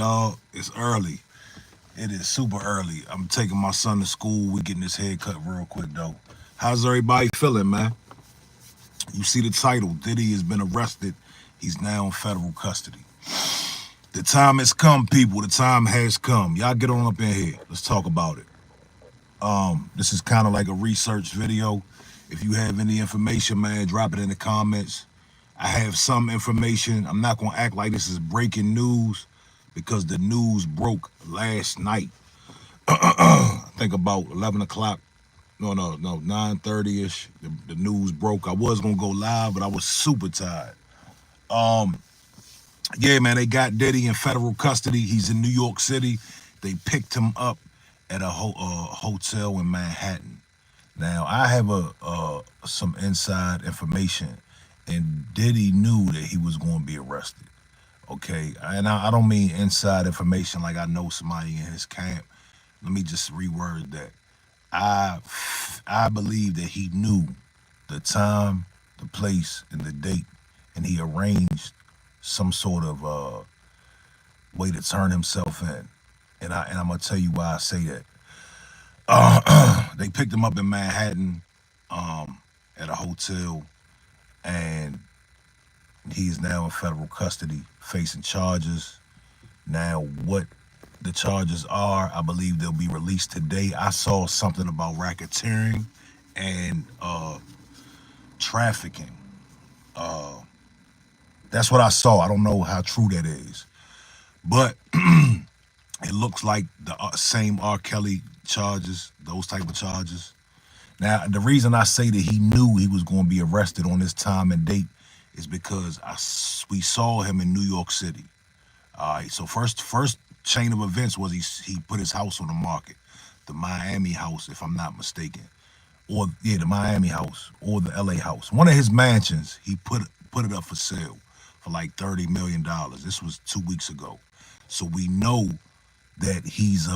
dog. It's early. It is super early. I'm taking my son to school. We getting his hair cut real quick though. How's everybody feeling, man? You see the title. Diddy has been arrested. He's now in federal custody. The time has come, people. The time has come. Y'all get on up in here. Let's talk about it. This is kind of like a research video. If you have any information, man, drop it in the comments. I have some information. I'm not going to act like this is breaking news because the news broke last night. I think about 11 o'clock. No, 9:30-ish. The news broke. I was going to go live, but I was super tired. Yeah, man, they got Diddy in federal custody. He's in New York City. They picked him up at a hotel in Manhattan. Now, I have some inside information, and Diddy knew that he was going to be arrested. Okay, and I don't mean inside information like I know somebody in his camp. Let me just reword that. I believe that he knew the time, the place, and the date, and he arranged some sort of way to turn himself in. And I'm gonna tell you why I say that. They picked him up in Manhattan at a hotel, and he is now in federal custody, facing charges. Now, what the charges are, I believe they'll be released today. I saw something about racketeering and trafficking. That's what I saw. I don't know how true that is, but it looks like the same R. Kelly charges, those type of charges. Now, the reason I say that he knew he was going to be arrested on this time and date is because we saw him in New York City. All right, so first chain of events was he put his house on the market, the Miami house, if I'm not mistaken, or yeah, the Miami house or the LA house. One of his mansions, he put it up for sale for like $30 million. This was 2 weeks ago. So we know that he's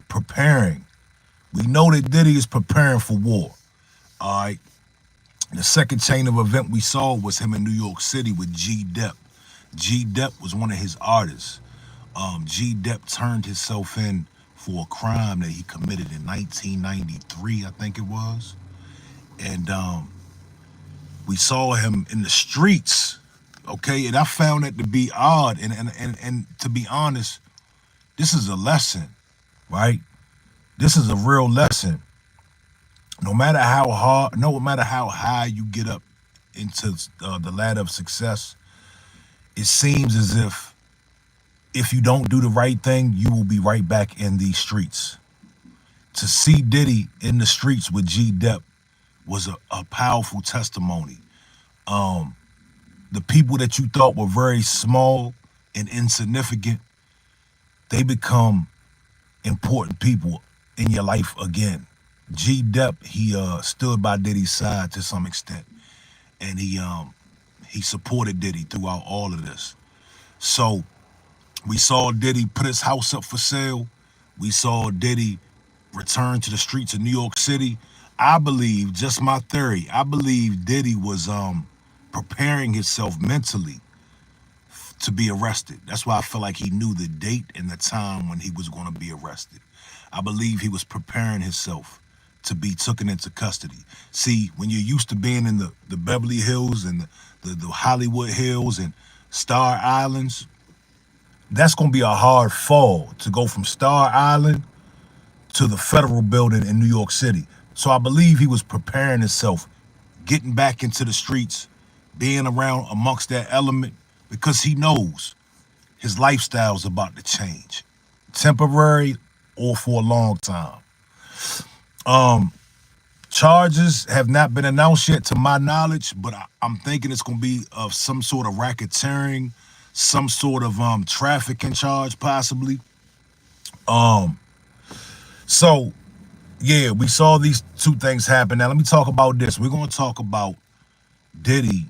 preparing. We know that Diddy is preparing for war. All right. The second chain of event we saw was him in New York City with G Dep. G Dep was one of his artists. G Dep turned himself in for a crime that he committed in 1993, I think it was. And we saw him in the streets. Okay, and I found that to be odd. And to be honest, this is a lesson, right? This is a real lesson. No matter how high you get up into the ladder of success, it seems as if you don't do the right thing, you will be right back in these streets. To see Diddy in the streets with G Dep was a powerful testimony. The people that you thought were very small and insignificant, they become important people in your life again. G Dep, he stood by Diddy's side to some extent, and he supported Diddy throughout all of this. So we saw Diddy put his house up for sale. We saw Diddy return to the streets of New York City. I believe, just my theory, I believe Diddy was preparing himself mentally to be arrested. That's why I feel like he knew the date and the time when he was going to be arrested. I believe he was preparing himself to be taken into custody. See, when you're used to being in the Beverly Hills and the Hollywood Hills and Star Islands, that's going to be a hard fall to go from Star Island to the federal building in New York City. So I believe he was preparing himself, getting back into the streets, being around amongst that element, because he knows his lifestyle's about to change, temporary or for a long time. Charges have not been announced yet to my knowledge, but I'm thinking it's going to be of some sort of racketeering, some sort of trafficking charge possibly. So yeah, we saw these two things happen. Now let me talk about this. We're going to talk about Diddy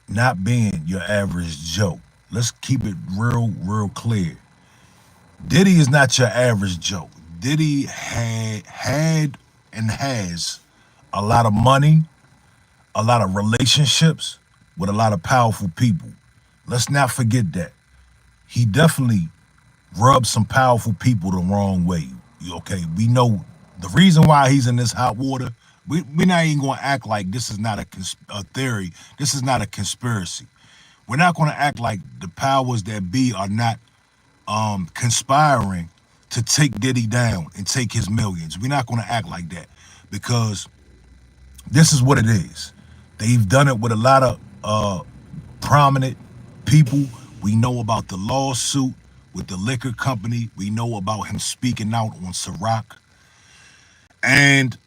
not being your average Joe. Let's keep it real clear. Diddy is not your average Joe. Diddy had and has a lot of money, a lot of relationships with a lot of powerful people. Let's not forget that. He definitely rubbed some powerful people the wrong way. Okay, we know the reason why he's in this hot water. We're not even going to act like this is not a theory. This is not a conspiracy. We're not going to act like the powers that be are not conspiring to take Diddy down and take his millions. We're not going to act like that because this is what it is. They've done it with a lot of prominent people. We know about the lawsuit with the liquor company. We know about him speaking out on Ciroc. And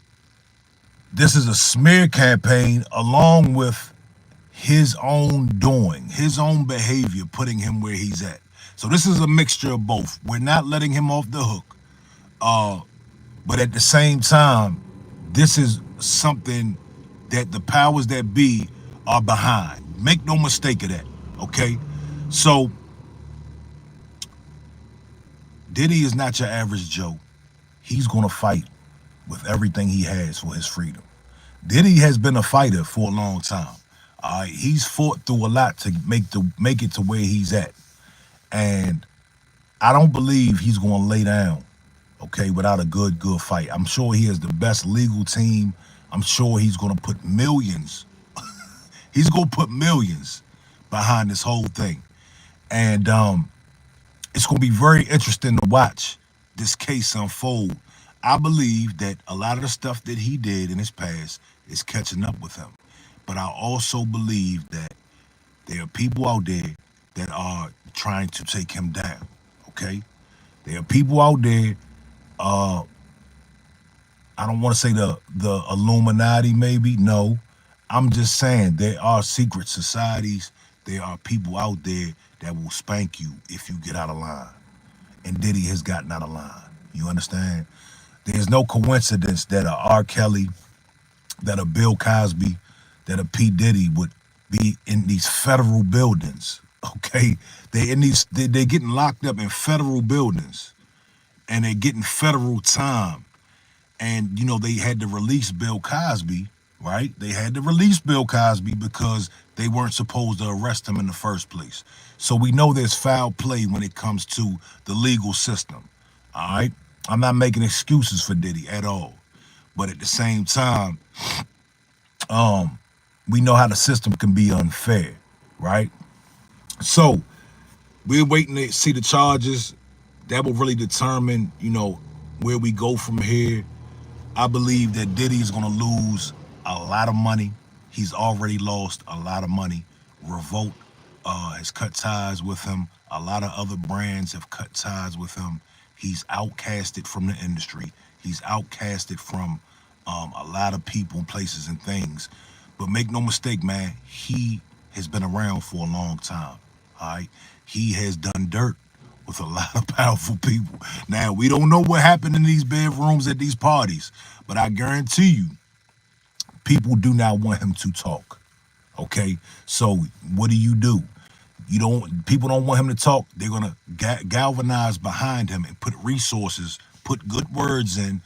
this is a smear campaign along with his own doing, his own behavior, putting him where he's at. So this is a mixture of both. We're not letting him off the hook. But at the same time, this is something that the powers that be are behind. Make no mistake of that, okay? So Diddy is not your average Joe. He's going to fight with everything he has for his freedom. Diddy has been a fighter for a long time. He's fought through a lot to make it to where he's at. And I don't believe he's going to lay down, okay, without a good fight. I'm sure he has the best legal team. I'm sure he's going to put millions. He's going to put millions behind this whole thing. And it's going to be very interesting to watch this case unfold. I believe that a lot of the stuff that he did in his past is catching up with him. But I also believe that there are people out there that are trying to take him down, okay? There are people out there, I don't want to say the Illuminati maybe, no. I'm just saying there are secret societies. There are people out there that will spank you if you get out of line. And Diddy has gotten out of line. You understand? There's no coincidence that a R. Kelly, that a Bill Cosby, that a P. Diddy would be in these federal buildings. Okay? They're getting locked up in federal buildings and they're getting federal time. And, you know, they had to release Bill Cosby, right? They had to release Bill Cosby because they weren't supposed to arrest him in the first place. So we know there's foul play when it comes to the legal system, all right? I'm not making excuses for Diddy at all. But at the same time, we know how the system can be unfair, right? So we're waiting to see the charges. That will really determine, you know, where we go from here. I believe that Diddy is going to lose a lot of money. He's already lost a lot of money. Revolt has cut ties with him. A lot of other brands have cut ties with him. He's outcasted from the industry. He's outcasted from a lot of people, places, and things. But make no mistake, man, he has been around for a long time. All right, he has done dirt with a lot of powerful people. Now, we don't know what happened in these bedrooms at these parties, but I guarantee you, people do not want him to talk. Okay, so what do? People don't want him to talk. They're gonna galvanize behind him and put resources, put good words in.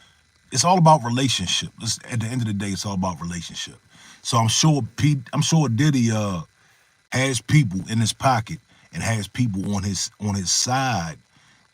It's all about relationship. At the end of the day, it's all about relationship. So I'm sure Diddy has people in his pocket and has people on his side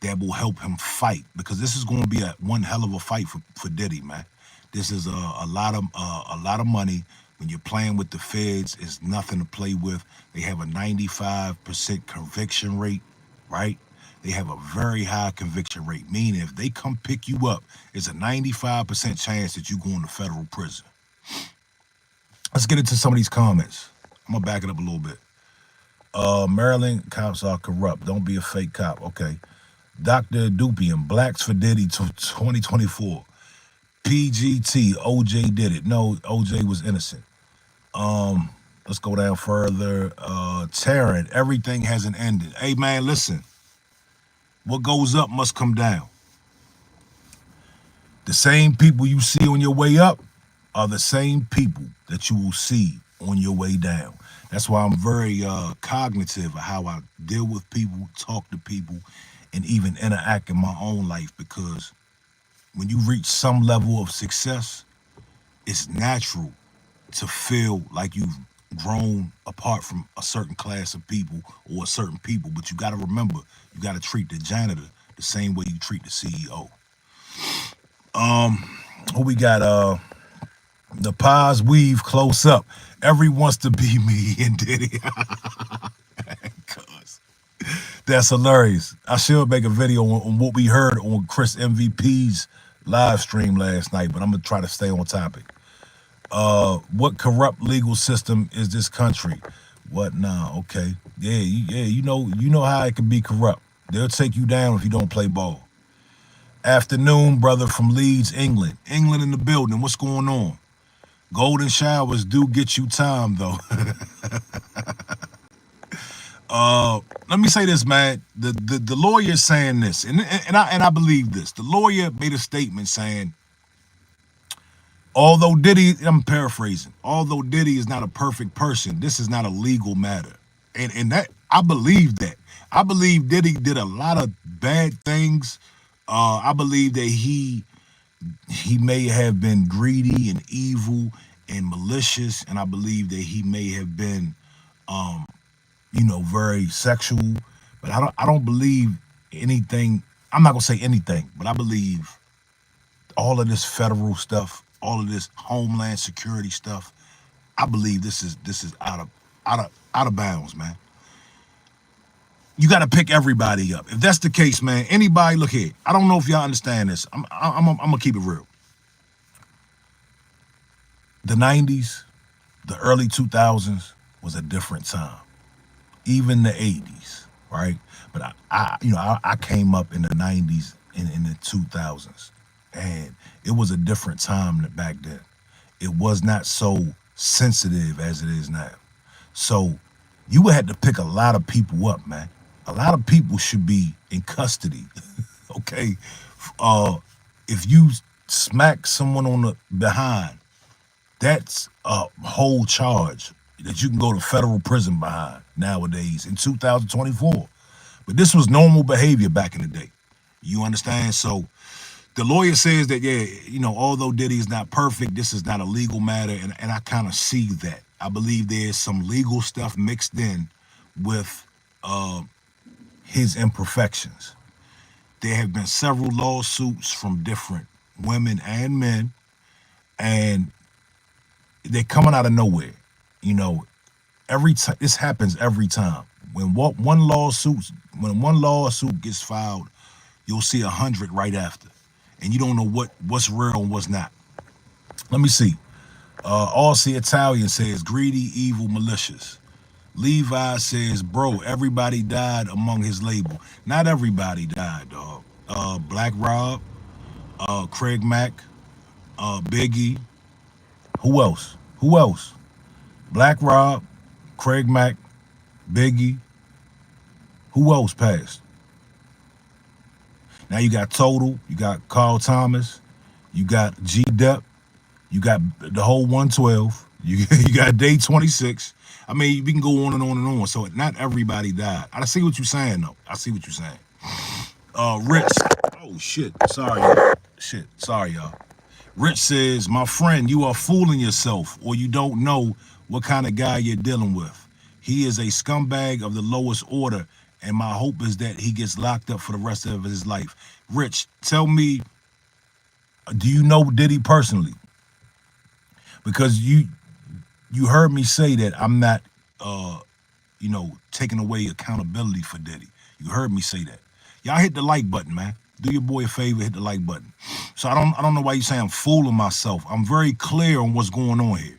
that will help him fight, because this is going to be one hell of a fight for Diddy, man. This is a lot of money. When you're playing with the feds, it's nothing to play with. They have a 95% conviction rate, right? They have a very high conviction rate, meaning if they come pick you up, it's a 95% chance that you go into federal prison. Let's get into some of these comments. I'm gonna back it up a little bit. Maryland cops are corrupt. Don't be a fake cop. Okay. Dr. Dupian, Blacks for Diddy 2024. PGT, OJ did it. No, OJ was innocent. Let's go down further. Tarrant, everything hasn't ended. Hey, man, listen. What goes up must come down. The same people you see on your way up are the same people that you will see on your way down. That's why I'm very cognitive of how I deal with people, talk to people, and even interact in my own life, because when you reach some level of success, it's natural to feel like you've grown apart from a certain class of people or a certain people. But you got to remember, you got to treat the janitor the same way you treat the CEO. Who we got? The pies weave close up. Every wants to be me and Diddy. Cuz that's hilarious. I should make a video on what we heard on Chris MVP's live stream last night, but I'm gonna try to stay on topic. What corrupt legal system is this country? What now? Okay. Yeah, you know how it can be corrupt. They'll take you down if you don't play ball. Afternoon, brother from Leeds, England. England in the building. What's going on? Golden showers do get you time though. Let me say this, man. The lawyer is saying this, and I believe this. The lawyer made a statement saying, although Diddy, I'm paraphrasing, although Diddy is not a perfect person, this is not a legal matter. And that I believe that. I believe Diddy did a lot of bad things. I believe that he may have been greedy and evil and malicious, and I believe that he may have been very sexual. But I don't believe anything. I'm not gonna say anything, but I believe all of this federal stuff, all of this homeland security stuff, I believe this is out of bounds, man. You got to pick everybody up. If that's the case, man, anybody, look here. I don't know if y'all understand this. I'm gonna keep it real. The 90s, the early 2000s was a different time. Even the 80s, right? But I came up in the 90s and in the 2000s, and it was a different time back then. It was not so sensitive as it is now. So you had to pick a lot of people up, man. A lot of people should be in custody. Okay, if you smack someone on the behind, that's a whole charge that you can go to federal prison behind nowadays in 2024. But this was normal behavior back in the day. You understand? So the lawyer says that, although Diddy is not perfect, this is not a legal matter. And I kind of see that. I believe there's some legal stuff mixed in with his imperfections. There have been several lawsuits from different women and men, and they're coming out of nowhere. Every time this happens every time. When one lawsuit gets filed, you'll see 100 right after, and you don't know what's real and what's not. Let me see. Aussie Italian says greedy, evil, malicious. Levi says, bro, everybody died among his label. Not everybody died, dog. Black Rob, Craig Mack, Biggie. Who else? Black Rob, Craig Mack, Biggie. Who else passed? Now you got Total, you got Carl Thomas, you got G Dep, you got the whole 112, you got Day 26. I mean, we can go on and on and on. So not everybody died. I see what you're saying, though. I see what you're saying. Rich. Oh, shit. Sorry, y'all. Rich says, my friend, you are fooling yourself, or you don't know what kind of guy you're dealing with. He is a scumbag of the lowest order, and my hope is that he gets locked up for the rest of his life. Rich, tell me, do you know Diddy personally? Because you heard me say that I'm not, taking away accountability for Diddy. You heard me say that. Y'all hit the like button, man. Do your boy a favor, hit the like button. So I don't know why you say I'm fooling myself. I'm very clear on what's going on here.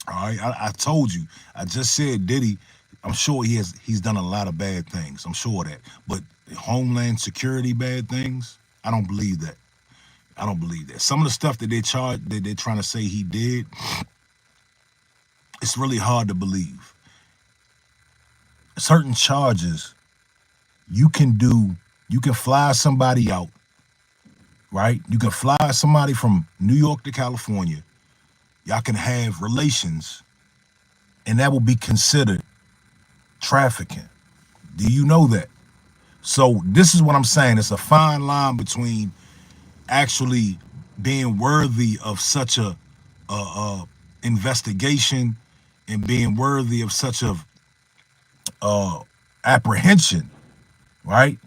All right, I told you. I just said Diddy. I'm sure he's done a lot of bad things. I'm sure of that. But Homeland Security bad things, I don't believe that. Some of the stuff that they're trying to say he did, it's really hard to believe. Certain charges, you can fly somebody out, right? You can fly somebody from New York to California. Y'all can have relations, and that will be considered trafficking. Do you know that? So this is what I'm saying. It's a fine line between actually being worthy of such a investigation and being worthy of such a apprehension, right?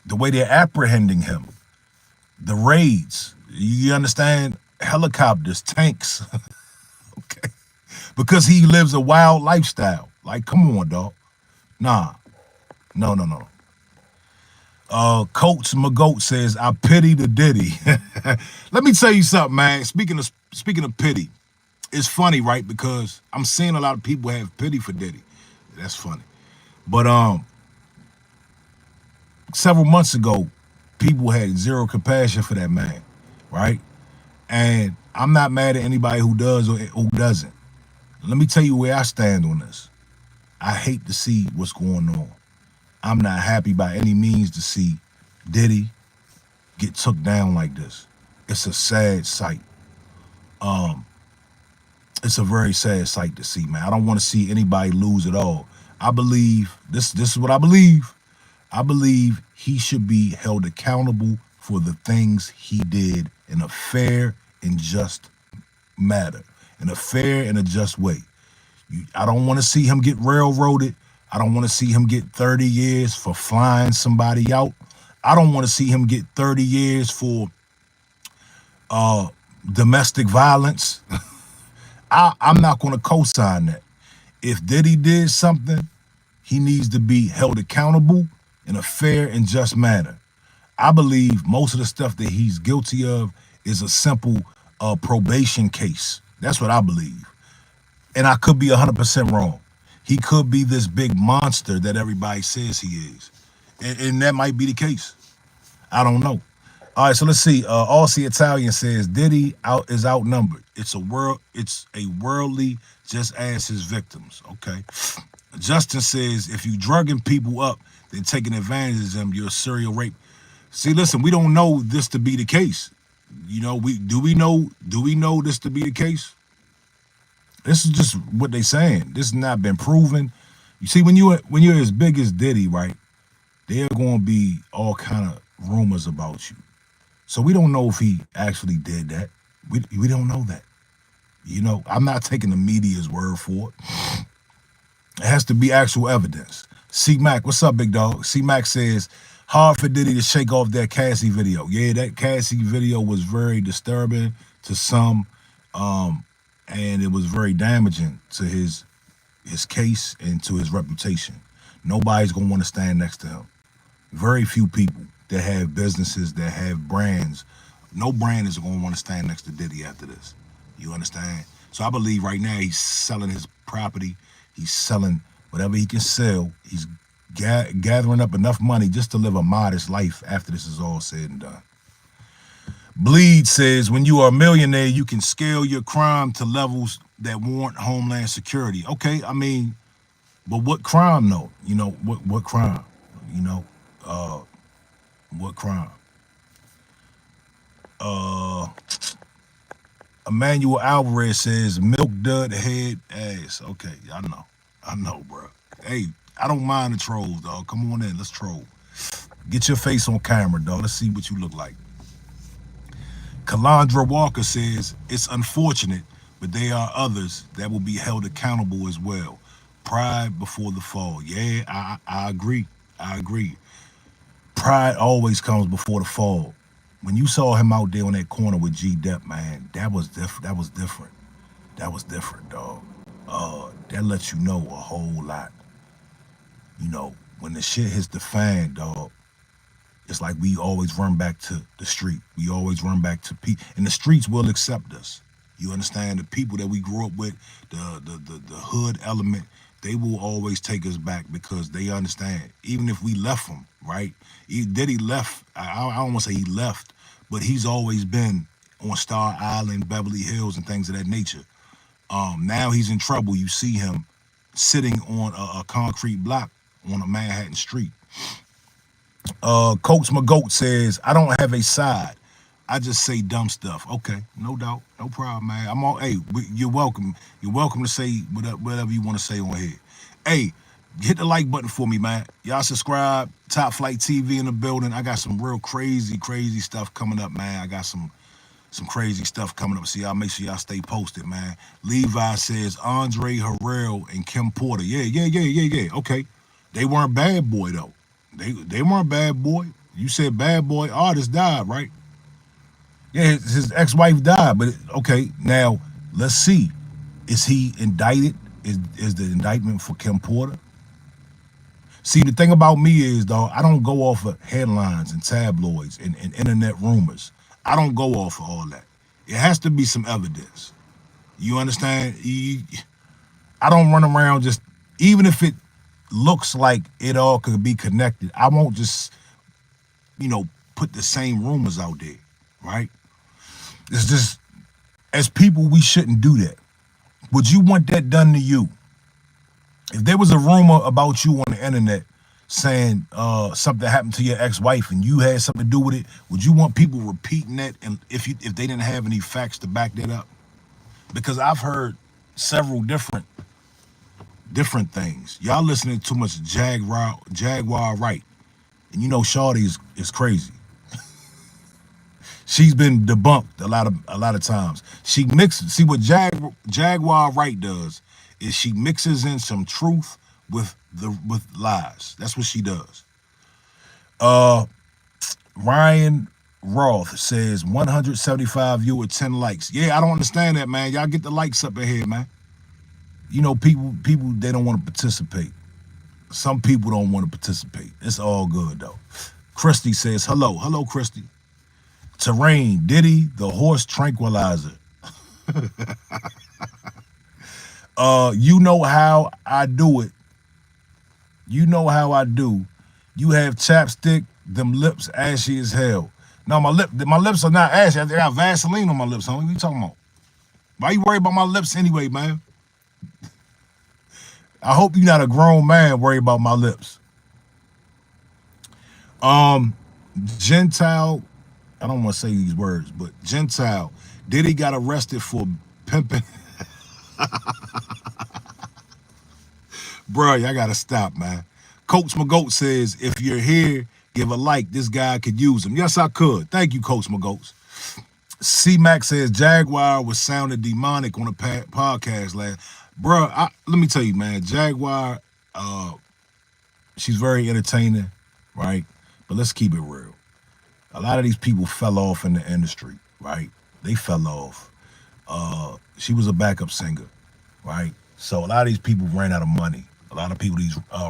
The way they're apprehending him, the raids, you understand? Helicopters, tanks, okay? Because he lives a wild lifestyle. Like, come on, dog. Nah, no, no, no. Coach McGoat says, I pity the Diddy. Let me tell you something, man. Speaking of pity, it's funny, right? Because I'm seeing a lot of people have pity for Diddy. That's funny. But several months ago, people had zero compassion for that man, right? And I'm not mad at anybody who does or who doesn't. Let me tell you where I stand on this. I hate to see what's going on. I'm not happy by any means to see Diddy get took down like this. It's a sad sight. It's a very sad sight to see, man. I don't want to see anybody lose at all. I believe this is what I believe. I believe he should be held accountable for the things he did in a fair and just matter, in a fair and a just way. I don't want to see him get railroaded. I don't want to see him get 30 years for flying somebody out. I don't want to see him get 30 years for domestic violence. I'm not going to co-sign that. If Diddy did something, he needs to be held accountable in a fair and just manner. I believe most of the stuff that he's guilty of is a simple probation case. That's what I believe. And I could be 100% wrong. He could be this big monster that everybody says he is. And that might be the case. I don't know. All right, so let's see. Aussie Italian says Diddy is outnumbered. It's a worldly, just ask his victims. Okay. Justin says if you drugging people up, then taking advantage of them, you're a serial rape. See, listen, we don't know this to be the case. You know, we know this to be the case? This is just what they saying. This has not been proven. You see, when you're as big as Diddy, right? There are going to be all kind of rumors about you. So we don't know if he actually did that. We don't know that. You know, I'm not taking the media's word for it. It has to be actual evidence. C-Mac, what's up, big dog? C-Mac says, hard for Diddy to shake off that Cassie video. Yeah, that Cassie video was very disturbing to some, and it was very damaging to his case and to his reputation. Nobody's going to want to stand next to him. Very few people that have businesses, that have brands, no brand is going to want to stand next to Diddy after this. You understand? So I believe right now he's selling his property. He's selling whatever he can sell. He's gathering up enough money just to live a modest life after this is all said and done. Bleed says, when you are a millionaire, you can scale your crime to levels that warrant homeland security. Okay, I mean, but what crime though? You know, what crime? You know, what crime? Emmanuel Alvarez says, milk dud head ass. Okay, I know, bro. Hey, I don't mind the trolls, dog. Come on in, let's troll. Get your face on camera, dog. Let's see what you look like. Kalandra Walker says, it's unfortunate, but there are others that will be held accountable as well. Pride before the fall. Yeah, I agree. I agree. Pride always comes before the fall. When you saw him out there on that corner with G Dep, man, that was different. That was different. That was different, dog. That lets you know a whole lot. You know, when the shit hits the fan, dog, it's like we always run back to the street. We always run back to people, and the streets will accept us. You understand? The people that we grew up with, the hood element, they will always take us back because they understand. Even if we left them, right? Diddy left. I don't want to say he left, but he's always been on Star Island, Beverly Hills, and things of that nature. Now he's in trouble. You see him sitting on a concrete block on a Manhattan street. Coach McGoat says, I don't have a side. I just say dumb stuff. Okay, no doubt, no problem, man. Hey, you're welcome. You're welcome to say whatever you want to say on here. Hey, hit the like button for me, man. Y'all subscribe. Top Flight TV in the building. I got some real crazy stuff coming up, man. I got some Some crazy stuff coming up. So y'all make sure y'all stay posted, man. Levi says Andre Harrell and Kim Porter. Yeah. Okay. They weren't bad boy though. They weren't bad boy. You said bad boy artist died, right? Yeah, his ex-wife died, but okay, now let's see. Is he indicted? Is the indictment for Kim Porter? See, the thing about me is, though, I don't go off of headlines and tabloids and internet rumors. I don't go off of all that. It has to be some evidence. You understand? I don't run around just, even if it looks like it all could be connected, I won't just, put the same rumors out there, right? It's just, as people, we shouldn't do that. Would you want that done to you? If there was a rumor about you on the internet saying something happened to your ex-wife and you had something to do with it, would you want people repeating that, and if they didn't have any facts to back that up? Because I've heard several different things. Y'all listening to too much Jaguar Wright, and Shawty is crazy. She's been debunked a lot of times. She mixes. See what Jaguar Wright does is she mixes in some truth with lies. That's what she does. Ryan Roth says 175 viewers, 10 likes. Yeah, I don't understand that, man. Y'all get the likes up in here, man. People they don't want to participate. Some people don't want to participate. It's all good though. Christy says hello, Christy. Terrain, Diddy, the horse tranquilizer. You know how I do it. You know how I do. You have chapstick, them lips ashy as hell. No, my lips are not ashy. I got Vaseline on my lips, homie. What you talking about? Why you worried about my lips anyway, man? I hope you're not a grown man worried about my lips. Gentile, I don't want to say these words, but Gentile, Diddy got arrested for pimping. Bro, y'all gotta stop, man. Coach McGoat says, if you're here, give a like. This guy could use him. Yes, I could. Thank you, Coach McGoat. C-Mac says, Jaguar was sounding demonic on a podcast last. Bro, let me tell you, man, Jaguar, she's very entertaining, right? But let's keep it real. A lot of these people fell off in the industry, right? They fell off. She was a backup singer, right? So a lot of these people ran out of money. A lot of people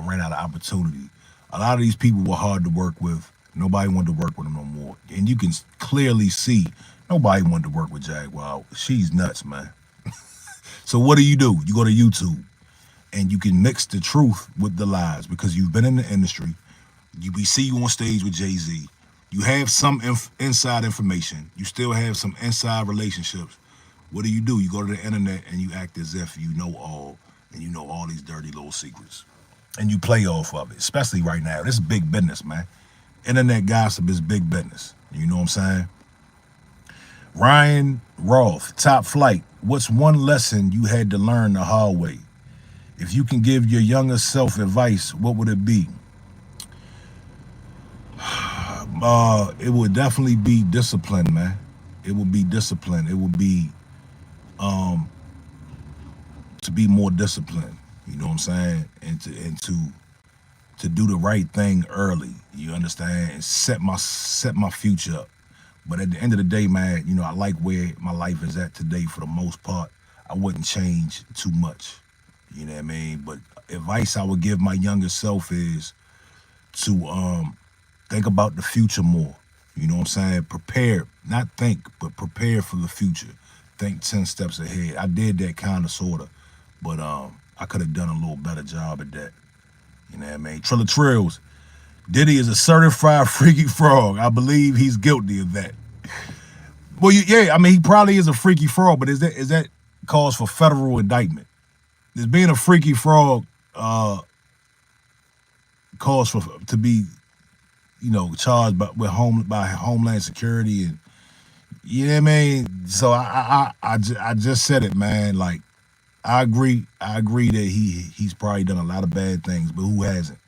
ran out of opportunity. A lot of these people were hard to work with. Nobody wanted to work with them no more. And you can clearly see nobody wanted to work with Jaguar. She's nuts, man. So what do? You go to YouTube and you can mix the truth with the lies because you've been in the industry. We see you on stage with Jay-Z. You have some inside information. You still have some inside relationships. What do? You go to the internet and you act as if you know all, and you know all these dirty little secrets. And you play off of it, especially right now. This is big business, man. Internet gossip is big business. You know what I'm saying? Ryan Roth, Top Flight. What's one lesson you had to learn the hard way? If you can give your younger self advice, what would it be? It would definitely be discipline, man. It would be discipline. It would be to be more disciplined. You know what I'm saying? And to do the right thing early. You understand? And set my future up. But at the end of the day, man, I like where my life is at today for the most part. I wouldn't change too much. You know what I mean? But advice I would give my younger self is to think about the future more. You know what I'm saying? Prepare, not think, but prepare for the future. Think 10 steps ahead. I did that kind of, sort of, but I could have done a little better job at that. You know what I mean? Trilla Trills, Diddy is a certified freaky frog. I believe he's guilty of that. Well, yeah, I mean, he probably is a freaky frog, but is that cause for federal indictment? Is being a freaky frog cause to be, charged by Homeland Security, and you know what I mean? So I just said it, man. Like, I agree that he's probably done a lot of bad things, but who hasn't?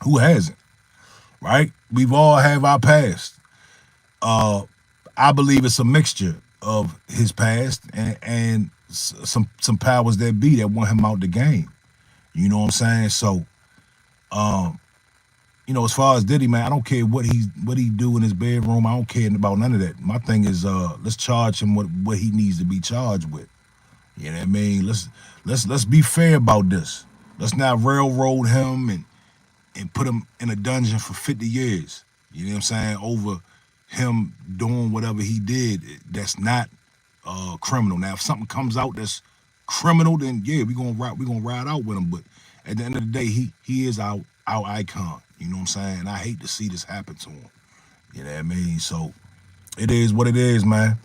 Who hasn't? Right? We've all have our past. I believe it's a mixture of his past and some powers that be that want him out the game. You know what I'm saying? So, um, as far as Diddy, man, I don't care what he do in his bedroom. I don't care about none of that. My thing is, let's charge him what he needs to be charged with. You know what I mean? Let's be fair about this. Let's not railroad him and put him in a dungeon for 50 years. You know what I'm saying? Over him doing whatever he did that's not criminal. Now, if something comes out that's criminal, then yeah, we gonna ride out with him. But at the end of the day, he is our icon. You know what I'm saying? I hate to see this happen to him. You know what I mean? So it is what it is, man.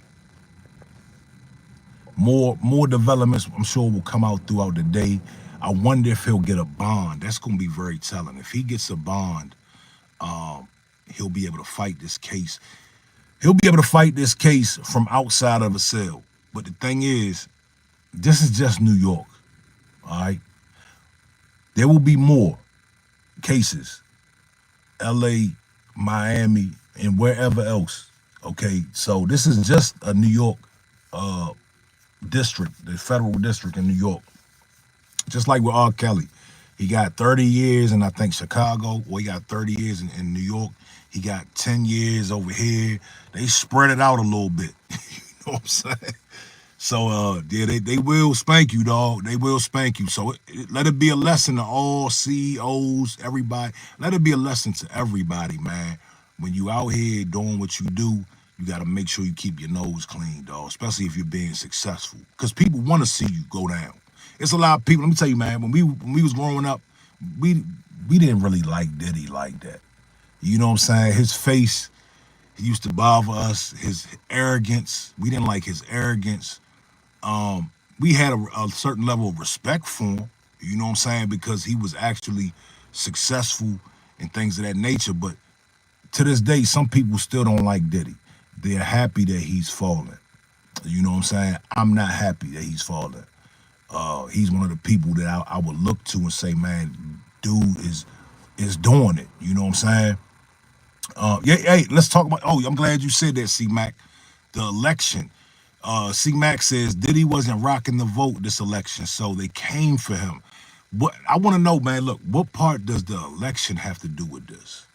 More developments, I'm sure, will come out throughout the day. I wonder if he'll get a bond. That's gonna be very telling. If he gets a bond, he'll be able to fight this case. He'll be able to fight this case from outside of a cell. But the thing is, this is just New York. All right. There will be more cases. LA, Miami, and wherever else. Okay. So this is just a New York district, the federal district in New York. Just like with R. Kelly. He got 30 years in, I think, Chicago, or he got 30 years in New York. He got 10 years over here. They spread it out a little bit. You know what I'm saying? So, yeah, they will spank you, dog. They will spank you. So let it be a lesson to all CEOs, everybody. Let it be a lesson to everybody, man. When you out here doing what you do, you got to make sure you keep your nose clean, dog, especially if you're being successful. Because people want to see you go down. It's a lot of people. Let me tell you, man, when we was growing up, we didn't really like Diddy like that. You know what I'm saying? His face, he used to bother us. His arrogance, we didn't like his arrogance. We had a certain level of respect for him, you know what I'm saying, because he was actually successful and things of that nature. But to this day, some people still don't like Diddy. They're happy that he's falling. You know what I'm saying? I'm not happy that he's falling. He's one of the people that I would look to and say, man, dude is doing it. You know what I'm saying? Yeah, hey, let's talk about. Oh, I'm glad you said that, C-Mac. The election. C-Mac says Diddy wasn't rocking the vote this election, so they came for him. What I want to know, man, look, what part does the election have to do with this?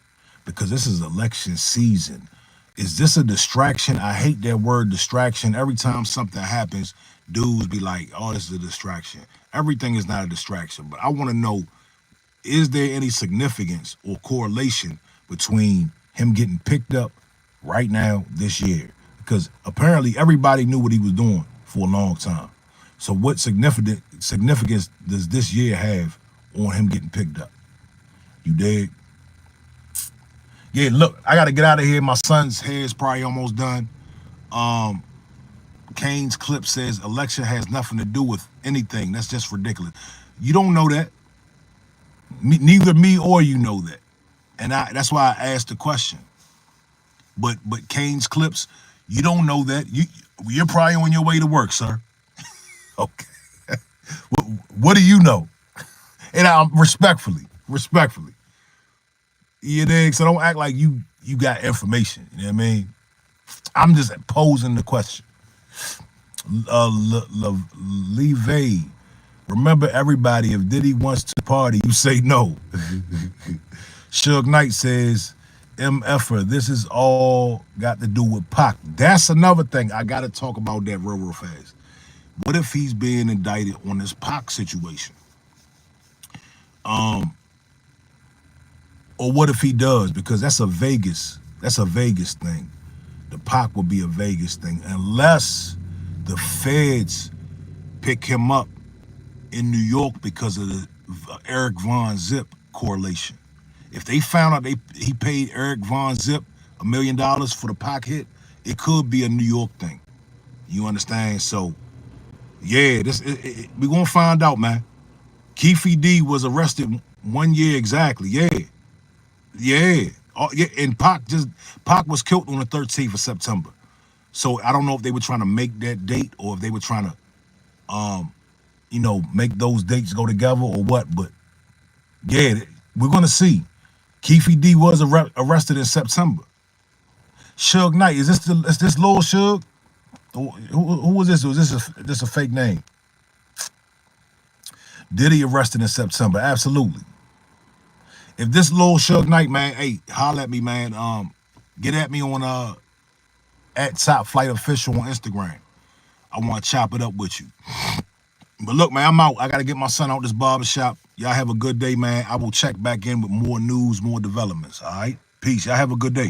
Because this is election season. Is this a distraction? I hate that word distraction. Every time something happens, dudes be like, oh, this is a distraction. Everything is not a distraction. But I want to know, is there any significance or correlation between him getting picked up right now this year? Because apparently everybody knew what he was doing for a long time. So what significance does this year have on him getting picked up? You dig? Yeah, look, I got to get out of here. My son's hair is probably almost done. Kane's clip says election has nothing to do with anything. That's just ridiculous. You don't know that. Neither me or you know that. And that's why I asked the question. But Kane's clips, you don't know that. You're probably on your way to work, sir. Okay. What do you know? And I'm respectfully. You dig? So don't act like you got information. You know what I mean? I'm just posing the question. Levay, remember everybody, if Diddy wants to party, you say no. Suge Knight says, MFer, this is all got to do with Pac. That's another thing. I got to talk about that real fast. What if he's being indicted on this Pac situation? Or what if he does? Because that's a Vegas thing. The Pac will be a Vegas thing unless the feds pick him up in New York because of the Eric Von Zip correlation. If they found out he paid Eric Von Zip $1 million for the Pac hit, it could be a New York thing. You understand? So, yeah, we're going to find out, man. Keefe D was arrested 1 year exactly. Yeah. Oh, yeah. And Pac was killed on the 13th of September. So I don't know if they were trying to make that date or if they were trying to, make those dates go together or what. But yeah, we're gonna see. Keefe D was arrested in September. Suge Knight. Is this Lil Suge? Who was this? Was this a fake name? Diddy arrested in September. Absolutely. If this Lil Suge Knight, man, hey, holler at me, man. Get at me on at Top Flight Official on Instagram. I want to chop it up with you. But look, man, I'm out. I got to get my son out this barbershop. Y'all have a good day, man. I will check back in with more news, more developments, all right? Peace. Y'all have a good day.